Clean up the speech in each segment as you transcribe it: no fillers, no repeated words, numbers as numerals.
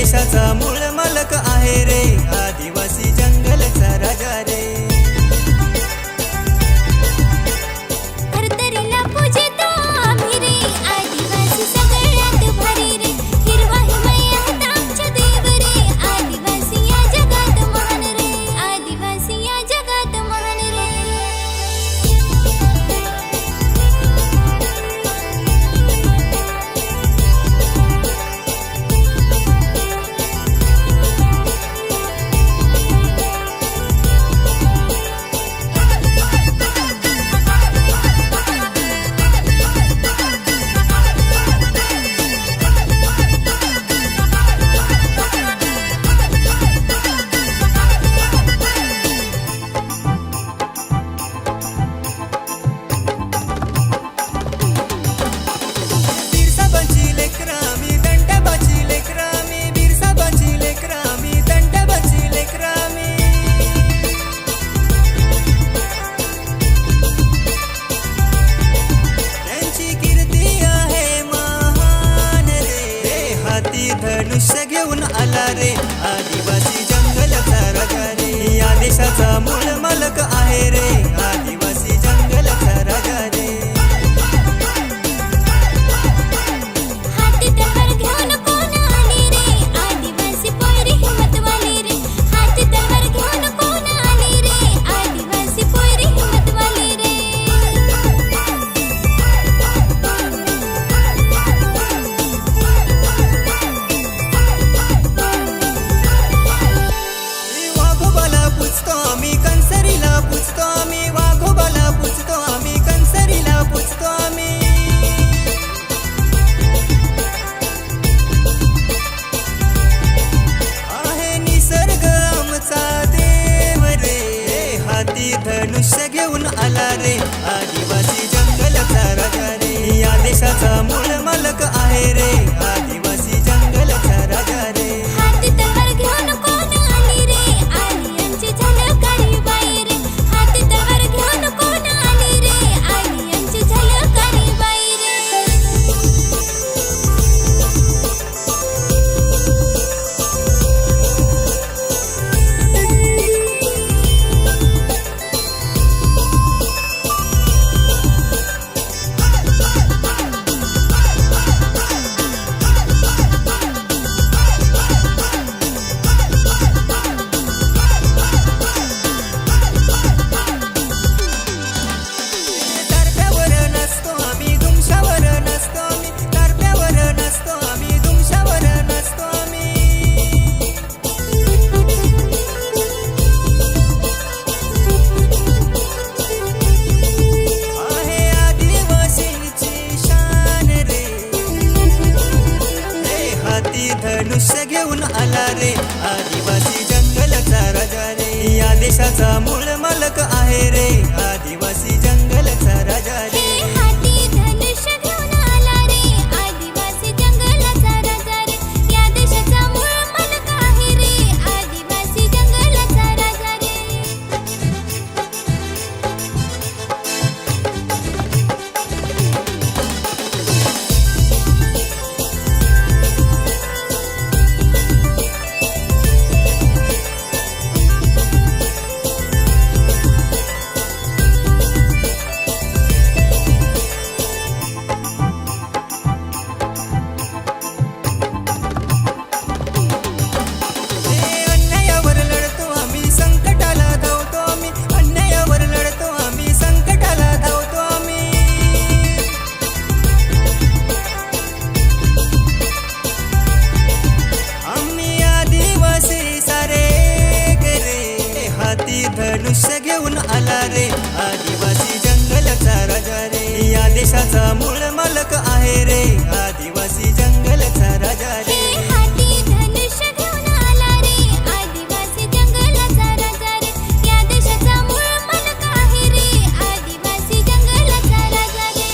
देशाचा मूळ मालक आहे रे, आदिवासी जंगलचा राजा रे. धरतरीला पूजितो आम्ही रे, आदिवासी सगळ्यात भारी रे. हिरवा हिमय आहेत आमचे देव रे, आदिवासी या जगात महान रे, आदिवासी या जगात महान रे. बिरसाबाची लेकरं आम्ही, दंडोबाची लेकरं आम्ही, बिरसाबाची लेकरं आम्ही, दंडोबाची लेकरं आम्ही. त्यांची कीर्ती आहे महान रे, हाती धनुष्य घेऊन आला रे, आदिवासी जंगलचा राजा रे. या देशाचा मूळ मालक आहे रे, आदिवासी जंगलचा राजा रे. हाती तलवार घेऊन कोण आली रे, आदिवासी पोरी हिम्मतवाली रे. हाती तलवार घेऊन कोण आली रे, आदिवासी पोरी हिम्मतवाली रे. वाघोबाला पूजतो आम्ही, कंसरीला पूजतो आम्ही, वाघोबाला पूजतो आम्ही, कंसरीला पूजतो आम्ही. आहे निसर्ग आमचा देव रे, हाती धनुष्य घेऊन आला रे, आदिवासी जंगलचा राजा रे. या देशाचा मूळ मालक आहे रे, आदिवासी जंगलचा राजा रे. हाती तलवार घेऊन कोण आली रे, आलियांची झलकारी बाई रे. हाती तलवार घेऊन कोण आली रे, आलियांची झलकारी बाई रे. तारप्यावर नसतो आम्ही, दुमशावर नसतो आम्ही, तारप्यावर नसतो आम्ही, दुमशावर नसतो आम्ही. आहे आदिवासींची शान रे, हाती धनुष्य घेऊन आला रे, आदिवासी जंगलचा राजा रे. या देशाचा मूळ मालक आहे रे, आदिवासी जंगलचा राजा रे. हाती धनुष्य घेऊन आला रे, आदिवासी जंगलाचा राजा रे. या देशाचा मूळ मालक आहे रे, आदिवासी जंगलाचा राजा रे. अन्यायावर लढतो आम्ही, संकटाला धावतो आम्ही, अन्यायावर लढतो आम्ही, संकटाला धावतो आम्ही. आम्ही आदिवासी सारे रे, हाती धनुष्य घेऊन आला रे, आदिवासी जंगलचा राजा रे. या देशाचा मूळ मालक आहे रे, आदिवासी जंगलचा राजा रे. हाती धनुष्य घेऊन आला रे, आदिवासी जंगलाचा राजा रे. या देशाचा मूळ मालक आहे रे, आदिवासी जंगलाचा राजा रे.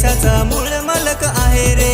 देशाचा मूळ मालक आहे रे